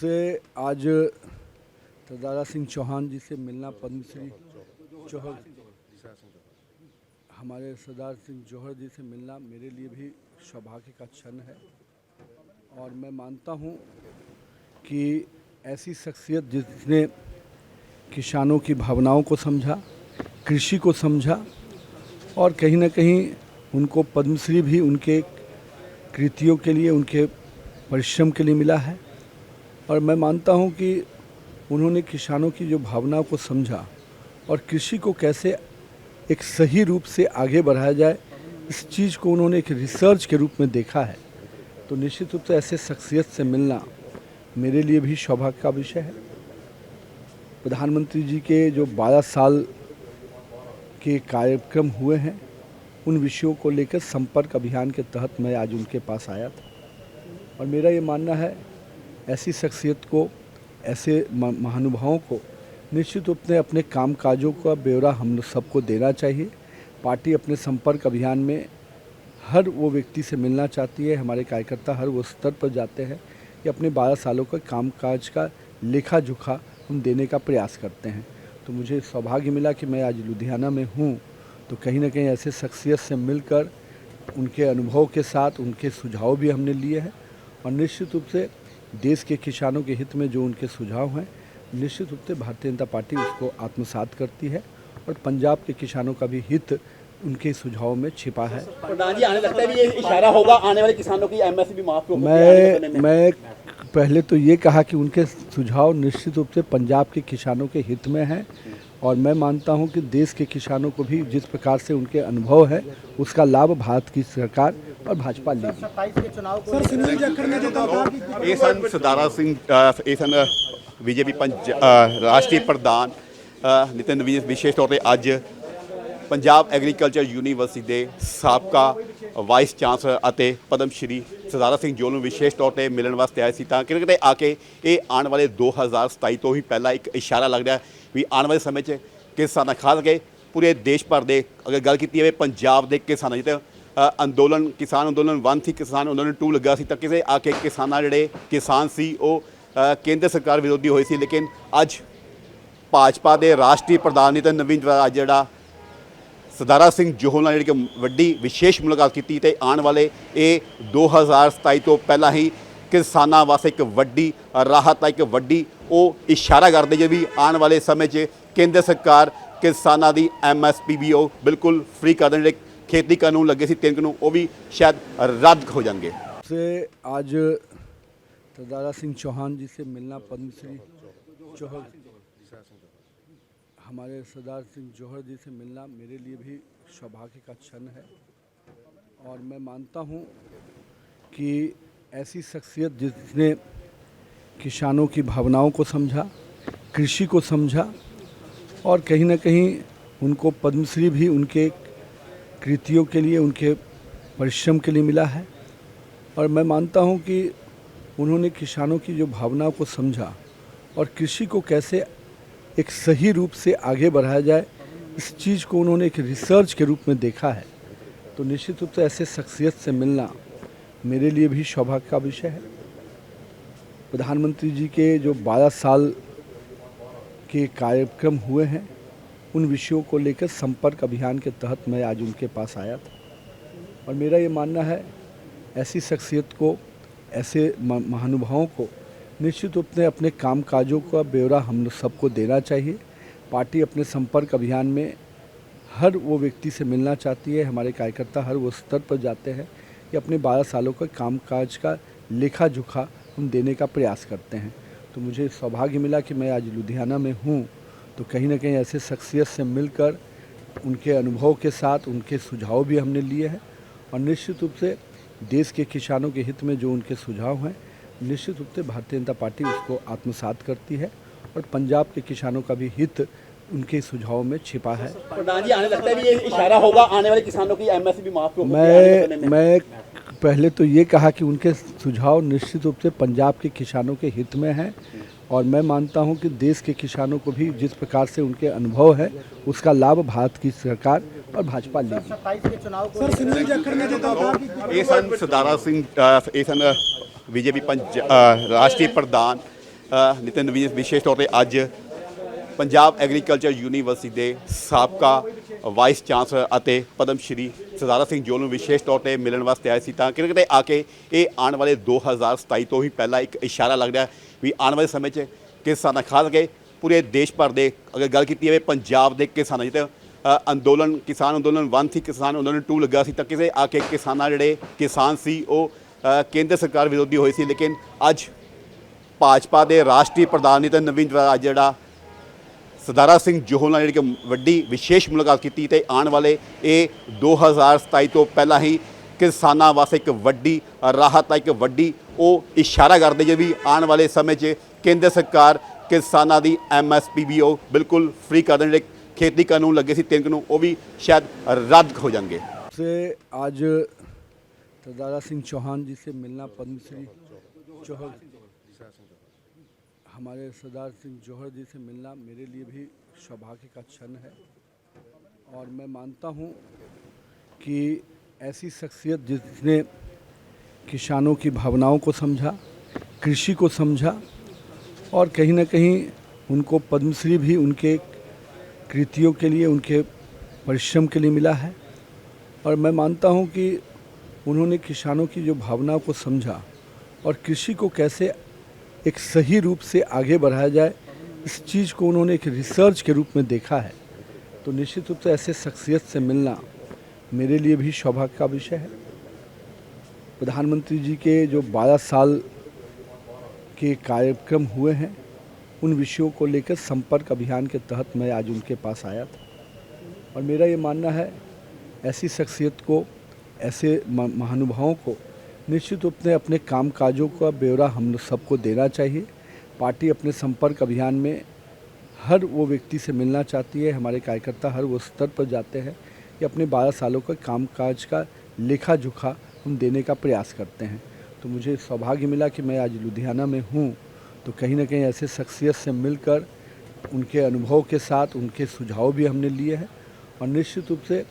से आज सरदारा सिंह चौहान जी से मिलना, पद्मश्री जौहर हमारे सरदार सिंह जौहर जी से मिलना मेरे लिए भी सौभाग्य का क्षण है। और मैं मानता हूं कि ऐसी शख्सियत जिसने किसानों की भावनाओं को समझा, कृषि को समझा और कहीं ना कहीं उनको पद्मश्री भी उनके कृतियों के लिए, उनके परिश्रम के लिए मिला है। और मैं मानता हूं कि उन्होंने किसानों की जो भावनाओं को समझा और कृषि को कैसे एक सही रूप से आगे बढ़ाया जाए, इस चीज़ को उन्होंने एक रिसर्च के रूप में देखा है। तो निश्चित रूप से ऐसे शख्सियत से मिलना मेरे लिए भी सौभाग्य का विषय है। प्रधानमंत्री जी के जो 12 साल के कार्यक्रम हुए हैं, उन विषयों को लेकर संपर्क अभियान के तहत मैं आज उनके पास आया था। और मेरा ये मानना है, ऐसी शख्सियत को, ऐसे महानुभावों को निश्चित रूप से अपने काम काजों का ब्यौरा हम सबको देना चाहिए। पार्टी अपने संपर्क अभियान में हर वो व्यक्ति से मिलना चाहती है। हमारे कार्यकर्ता हर वो स्तर पर जाते हैं कि अपने 12 सालों का काम काज का लेखा जोखा हम देने का प्रयास करते हैं। तो मुझे सौभाग्य मिला कि मैं आज लुधियाना में हूँ, तो कहीं ना कहीं ऐसे शख्सियत से मिलकर उनके अनुभव के साथ उनके सुझाव भी हमने लिए हैं। और निश्चित रूप से देश के किसानों के हित में जो उनके सुझाव हैं, निश्चित रूप से भारतीय जनता पार्टी उसको आत्मसात करती है। और पंजाब के किसानों का भी हित उनके सुझाव में छिपा है। प्रधान जी, आने लगता है ये इशारा होगा आने वाले किसानों की एमएसपी माफ हो। मैं पहले तो ये कहा कि उनके सुझाव निश्चित रूप से पंजाब के किसानों के हित में हैं। और मैं मानता हूं कि देश के किसानों को भी जिस प्रकार से उनके अनुभव है, उसका लाभ भारत की सरकार और भाजपा लेगी। ਇਹ ਸਨ ਸਰਦਾਰਾ ਸਿੰਘ, ਇਹ ਸਨ ਬੀਜੇਪੀ ਰਾਸ਼ਟਰੀ ਪ੍ਰਧਾਨ ਨਿਤਿਨ ਨਵੀਨ। ਵਿਸ਼ੇਸ਼ ਤੌਰ ਤੇ ਅੱਜ ਪੰਜਾਬ ਐਗਰੀਕਲਚਰ ਯੂਨੀਵਰਸਿਟੀ ਦੇ ਸਾਬਕਾ ਵਾਈਸ ਚਾਂਸਲਰ ਅਤੇ ਪਦਮ ਸ਼੍ਰੀ ਸਰਦਾਰਾ ਸਿੰਘ ਜੋਲ ਨੂੰ ਵਿਸ਼ੇਸ਼ ਤੌਰ ਤੇ ਮਿਲਣ ਵਾਸਤੇ ਆਏ ਸੀ। ਤਾਂ ਕਿਤੇ ਆ ਕੇ ਇਹ ਆਉਣ ਵਾਲੇ 2027 ਤੋਂ ਹੀ ਪਹਿਲਾਂ ਇੱਕ ਇਸ਼ਾਰਾ ਲੱਗ ਰਿਹਾ ਵੀ ਆਉਣ ਵਾਲੇ ਸਮੇਂ 'ਚ ਕਿਸਾਨਾਂ ਖਾਸ ਕਰਕੇ ਪੂਰੇ ਦੇਸ਼ ਭਰ ਦੇ ਅਗਰ ਗੱਲ ਕੀਤੀ ਜਾਵੇ ਪੰਜਾਬ ਦੇ ਕਿਸਾਨਾਂ ਜਿੱਤੇ ਅੰਦੋਲਨ, ਕਿਸਾਨ ਅੰਦੋਲਨ 1 ਸੀ, ਕਿਸਾਨ ਅੰਦੋਲਨ 2 ਲੱਗਾ ਸੀ, ਤਾਂ ਕਿਸੇ ਆ ਕੇ ਕਿਸਾਨਾਂ ਜਿਹੜੇ ਕਿਸਾਨ ਸੀ ਉਹ ਕੇਂਦਰ ਸਰਕਾਰ ਵਿਰੋਧੀ ਹੋਏ ਸੀ। ਲੇਕਿਨ ਅੱਜ ਭਾਜਪਾ ਦੇ ਰਾਸ਼ਟਰੀ ਪ੍ਰਧਾਨ ਨਿਤਿਨ ਨਵੀਨ ਅੱਜ ਜਿਹੜਾ ਸਰਦਾਰਾ ਸਿੰਘ ਜੋਹਲ ਨਾਲ ਜਿਹੜੀ ਕਿ ਵੱਡੀ ਵਿਸ਼ੇਸ਼ ਮੁਲਾਕਾਤ ਕੀਤੀ ਤੇ ਆਉਣ ਵਾਲੇ ਇਹ 2027 ਤੋਂ ਪਹਿਲਾਂ ਹੀ ਕਿਸਾਨਾਂ ਵਾਸਤੇ ਇੱਕ ਵੱਡੀ ਰਾਹਤ, ਇੱਕ ਵੱਡੀ ਉਹ ਇਸ਼ਾਰਾ ਕਰਦੇ ਜੇ ਵੀ ਆਉਣ ਵਾਲੇ ਸਮੇਂ 'ਚ ਕੇਂਦਰ ਸਰਕਾਰ ਕਿਸਾਨਾਂ ਦੀ MSP ਵੀ ਉਹ ਬਿਲਕੁਲ ਫ੍ਰੀ ਕਰ ਦੇਣ। ਜਿਹੜੇ खेती कानून लगे थे 3 कानून वो भी शायद रद्द हो जाएंगे। से आज सरदारा सिंह चौहान जी से मिलना, पद्मश्री जौहर हमारे सरदार सिंह जौहर जी से मिलना मेरे लिए भी सौभाग्य का क्षण है। और मैं मानता हूं कि ऐसी शख्सियत जिसने किसानों की भावनाओं को समझा, कृषि को समझा और कहीं ना कहीं उनको पद्मश्री भी उनके कृतियों के लिए, उनके परिश्रम के लिए मिला है। और मैं मानता हूं कि उन्होंने किसानों की जो भावनाओं को समझा और कृषि को कैसे एक सही रूप से आगे बढ़ाया जाए, इस चीज़ को उन्होंने एक रिसर्च के रूप में देखा है। तो निश्चित रूप से ऐसे शख्सियत से मिलना मेरे लिए भी सौभाग्य का विषय है। प्रधानमंत्री जी के जो 12 साल के कार्यक्रम हुए हैं, उन विषयों को लेकर संपर्क अभियान के तहत मैं आज उनके पास आया था। और मेरा ये मानना है, ऐसी शख्सियत को, ऐसे महानुभावों को निश्चित रूप से अपने काम काजों का ब्यौरा हम सबको देना चाहिए। पार्टी अपने संपर्क अभियान में हर वो व्यक्ति से मिलना चाहती है। हमारे कार्यकर्ता हर वो स्तर पर जाते हैं कि अपने 12 सालों का काम काज का लेखा जोखा हम देने का प्रयास करते हैं। तो मुझे सौभाग्य मिला कि मैं आज लुधियाना में हूँ, तो कहीं ना कहीं ऐसे शख्सियत से मिलकर उनके अनुभव के साथ उनके सुझाव भी हमने लिए हैं। और निश्चित रूप से देश के किसानों के हित में जो उनके सुझाव हैं, निश्चित रूप से भारतीय जनता पार्टी उसको आत्मसात करती है। और पंजाब के किसानों का भी हित उनके सुझाव में छिपा है। प्रधान जी, आने लगता है ये इशारा होगा आने वाले किसानों की एमएसपी माफ हो। मैं पहले तो ये कहा कि उनके सुझाव निश्चित रूप से पंजाब के किसानों के हित में हैं। और मैं मानता हूं कि देश के किसानों को भी जिस प्रकार से उनके अनुभव है, उसका लाभ भारत की सरकार और भाजपा लेगी। ਇਹ ਸਨ ਸਰਦਾਰਾ ਸਿੰਘ, ਇਹ ਸਨ ਬੀਜੇਪੀ ਰਾਸ਼ਟਰੀ ਪ੍ਰਧਾਨ ਨਿਤਿਨ ਨਵੀਨ ਵਿਸ਼ੇਸ਼ ਤੌਰ ਤੇ ਅੱਜ ਪੰਜਾਬ ਐਗਰੀਕਲਚਰ ਯੂਨੀਵਰਸਿਟੀ ਦੇ ਸਾਬਕਾ ਵਾਈਸ ਚਾਂਸਲਰ ਅਤੇ ਪਦਮ ਸ਼੍ਰੀ ਸਰਦਾਰਾ ਸਿੰਘ ਜੋਲ ਨੂੰ ਵਿਸ਼ੇਸ਼ ਤੌਰ ਤੇ ਮਿਲਣ ਵਾਸਤੇ ਆਏ ਸੀ ਤਾਂ ਕਿਤੇ ਆ ਕੇ ਇਹ ਆਉਣ ਵਾਲੇ 2027 ਤੋਂ ਹੀ ਪਹਿਲਾਂ ਇੱਕ ਇਸ਼ਾਰਾ ਲੱਗ ਰਿਹਾ ਵੀ ਆਉਣ ਵਾਲੇ ਸਮੇਂ 'ਚ ਕਿਸਾਨਾਂ ਖਾਸ ਕਰਕੇ ਪੂਰੇ ਦੇਸ਼ ਭਰ ਦੇ ਅਗਰ ਗੱਲ ਕੀਤੀ ਜਾਵੇ ਪੰਜਾਬ ਦੇ ਕਿਸਾਨਾਂ ਜਿੱਤੇ ਅੰਦੋਲਨ ਕਿਸਾਨ ਅੰਦੋਲਨ 1 ਸੀ ਕਿਸਾਨ ਅੰਦੋਲਨ 2 ਲੱਗਾ ਸੀ ਤਾਂ ਕਿਸੇ ਆ ਕੇ ਕਿਸਾਨਾਂ ਜਿਹੜੇ ਕਿਸਾਨ ਸੀ ਉਹ ਕੇਂਦਰ ਸਰਕਾਰ ਵਿਰੋਧੀ ਹੋਏ ਸੀ ਲੇਕਿਨ ਅੱਜ ਭਾਜਪਾ ਦੇ ਰਾਸ਼ਟਰੀ ਪ੍ਰਧਾਨ ਨਿਤਿਨ ਨਵੀਨ ਅੱਜ ਜਿਹੜਾ ਸਰਦਾਰਾ ਸਿੰਘ ਜੋਹਲ ਨਾਲ ਜਿਹੜੀ ਕਿ ਵੱਡੀ ਵਿਸ਼ੇਸ਼ ਮੁਲਾਕਾਤ ਕੀਤੀ ਤੇ ਆਉਣ ਵਾਲੇ ਇਹ 2027 ਤੋਂ ਪਹਿਲਾਂ ਹੀ ਕਿਸਾਨਾਂ ਵਾਸਤੇ ਇੱਕ ਵੱਡੀ ਰਾਹਤ ਦਾ ਇੱਕ ਵੱਡੀ ਉਹ ਇਸ਼ਾਰਾ ਕਰਦੇ ਜੇ ਵੀ ਆਉਣ ਵਾਲੇ ਸਮੇਂ 'ਚ ਕੇਂਦਰ ਸਰਕਾਰ ਕਿਸਾਨਾਂ ਦੀ MSP ਵੀ ਉਹ ਬਿਲਕੁਲ ਫ੍ਰੀ ਕਰ ਦੇਣ ਜਿਹੜੇ खेती कानून लगे थे 3 कानून वो भी शायद रद्द हो जाएंगे। से आज सरदारा सिंह चौहान जी से मिलना पद्मश्री जौहर हमारे सरदार सिंह जौहर जी से मिलना मेरे लिए भी सौभाग्य का क्षण है और मैं मानता हूँ कि ऐसी शख्सियत जिसने किसानों की भावनाओं को समझा, कृषि को समझा और कहीं ना कहीं उनको पद्मश्री भी उनके कृतियों के लिए उनके परिश्रम के लिए मिला है और मैं मानता हूं कि उन्होंने किसानों की जो भावनाओं को समझा और कृषि को कैसे एक सही रूप से आगे बढ़ाया जाए इस चीज़ को उन्होंने एक रिसर्च के रूप में देखा है। तो निश्चित रूप से ऐसे शख्सियत से मिलना मेरे लिए भी सौभाग्य का विषय है। प्रधानमंत्री जी के जो 12 साल के कार्यक्रम हुए हैं उन विषयों को लेकर संपर्क अभियान के तहत मैं आज उनके पास आया था और मेरा ये मानना है ऐसी शख्सियत को ऐसे महानुभावों को निश्चित रूप से अपने कामकाजों का ब्यौरा हम सबको देना चाहिए। पार्टी अपने संपर्क अभियान में हर वो व्यक्ति से मिलना चाहती है, हमारे कार्यकर्ता हर वो स्तर पर जाते हैं कि अपने 12 सालों का कामकाज का लेखा जोखा हम देने का प्रयास करते हैं। तो मुझे सौभाग्य मिला कि मैं आज लुधियाना में हूँ तो कहीं ना कहीं ऐसे शख्सियत से मिलकर उनके अनुभव के साथ उनके सुझाव भी हमने लिए हैं और निश्चित रूप से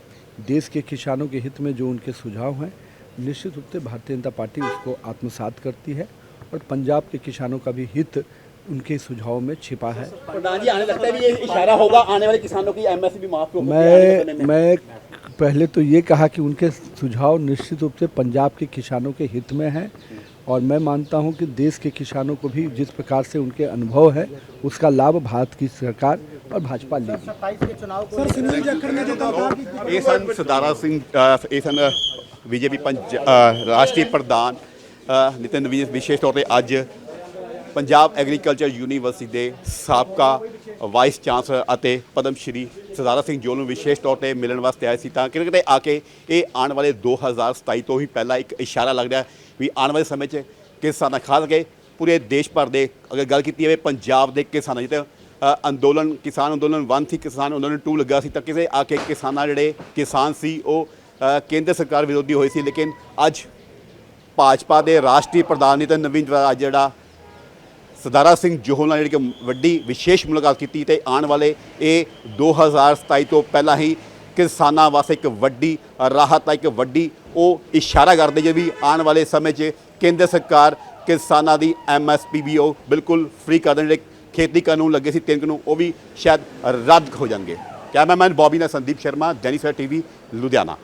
देश के किसानों के हित में जो उनके सुझाव हैं निश्चित रूप से भारतीय जनता पार्टी उसको आत्मसात करती है और पंजाब के किसानों का भी हित उनके सुझाव में छिपा है। प्रधान जी आने लगता है भी ये इशारा होगा आने वाले किसानों की MSP माफ को मैं पहले तो ये कहा कि उनके सुझाव निश्चित रूप से पंजाब के किसानों के हित में हैं और मैं मानता हूं कि देश के किसानों को भी जिस प्रकार से उनके अनुभव है उसका लाभ भारत की सरकार और भाजपा लेगी। ਇਹ ਸਨ ਸਰਦਾਰਾ ਸਿੰਘ ਇਹ ਸਨ ਬੀਜੇਪੀ ਰਾਸ਼ਟਰੀ ਪ੍ਰਧਾਨ ਨਿਤਿਨ ਨਵੀਨ ਵਿਸ਼ੇਸ਼ ਤੌਰ ਤੇ ਅੱਜ ਪੰਜਾਬ ਐਗਰੀਕਲਚਰ ਯੂਨੀਵਰਸਿਟੀ ਦੇ ਸਾਬਕਾ ਵਾਈਸ ਚਾਂਸਲਰ ਅਤੇ ਪਦਮ ਸ਼੍ਰੀ ਸਰਦਾਰਾ ਸਿੰਘ ਜੋਲ ਨੂੰ ਵਿਸ਼ੇਸ਼ ਤੌਰ ਤੇ ਮਿਲਣ ਵਾਸਤੇ ਆਏ ਸੀ ਤਾਂ ਕਿਤੇ ਆ ਕੇ ਇਹ ਆਉਣ ਵਾਲੇ 2027 ਤੋਂ ਹੀ ਪਹਿਲਾਂ ਇੱਕ ਇਸ਼ਾਰਾ ਲੱਗ ਰਿਹਾ ਵੀ ਆਉਣ ਵਾਲੇ ਸਮੇਂ 'ਚ ਕਿਸਾਨਾਂ ਖਾਸ ਕਰਕੇ ਪੂਰੇ ਦੇਸ਼ ਭਰ ਦੇ ਅਗਰ ਗੱਲ ਕੀਤੀ ਜਾਵੇ ਪੰਜਾਬ ਦੇ ਕਿਸਾਨਾਂ ਜਿੱਤੇ ਅੰਦੋਲਨ ਕਿਸਾਨ ਅੰਦੋਲਨ 1 ਸੀ ਕਿਸਾਨ ਅੰਦੋਲਨ 2 ਲੱਗਾ ਸੀ ਤਾਂ ਕਿਸੇ ਆ ਕੇ ਕਿਸਾਨਾਂ ਜਿਹੜੇ ਕਿਸਾਨ ਸੀ ਉਹ ਕੇਂਦਰ ਸਰਕਾਰ ਵਿਰੋਧੀ ਹੋਏ ਸੀ ਲੇਕਿਨ ਅੱਜ ਭਾਜਪਾ ਦੇ ਰਾਸ਼ਟਰੀ ਪ੍ਰਧਾਨ ਨਿਤਿਨ ਨਵੀਨ ਅੱਜ ਜਿਹੜਾ ਸਰਦਾਰਾ ਸਿੰਘ ਜੋਹਲ ਨਾਲ ਜਿਹੜੀ ਕਿ ਵੱਡੀ ਵਿਸ਼ੇਸ਼ ਮੁਲਾਕਾਤ ਕੀਤੀ ਤੇ ਆਉਣ ਵਾਲੇ ਇਹ 2027 ਤੋਂ ਪਹਿਲਾਂ ਹੀ ਕਿਸਾਨਾਂ ਵਾਸਤੇ ਇੱਕ ਵੱਡੀ ਰਾਹਤ ਦਾ ਇੱਕ ਵੱਡੀ ਉਹ ਇਸ਼ਾਰਾ ਕਰਦੇ ਜੇ ਵੀ ਆਉਣ ਵਾਲੇ ਸਮੇਂ 'ਚ ਕੇਂਦਰ ਸਰਕਾਰ ਕਿਸਾਨਾਂ ਦੀ MSP ਵੀ ਉਹ ਬਿਲਕੁਲ ਫ੍ਰੀ ਕਰ ਦੇਣ ਜਿਹੜੇ खेती कानून लगे थे 3 कानून वो भी शायद रद्द हो जाएंगे। कैमरामैन बॉबी ने संदीप शर्मा दैनिक सवेरा TV लुधियाना।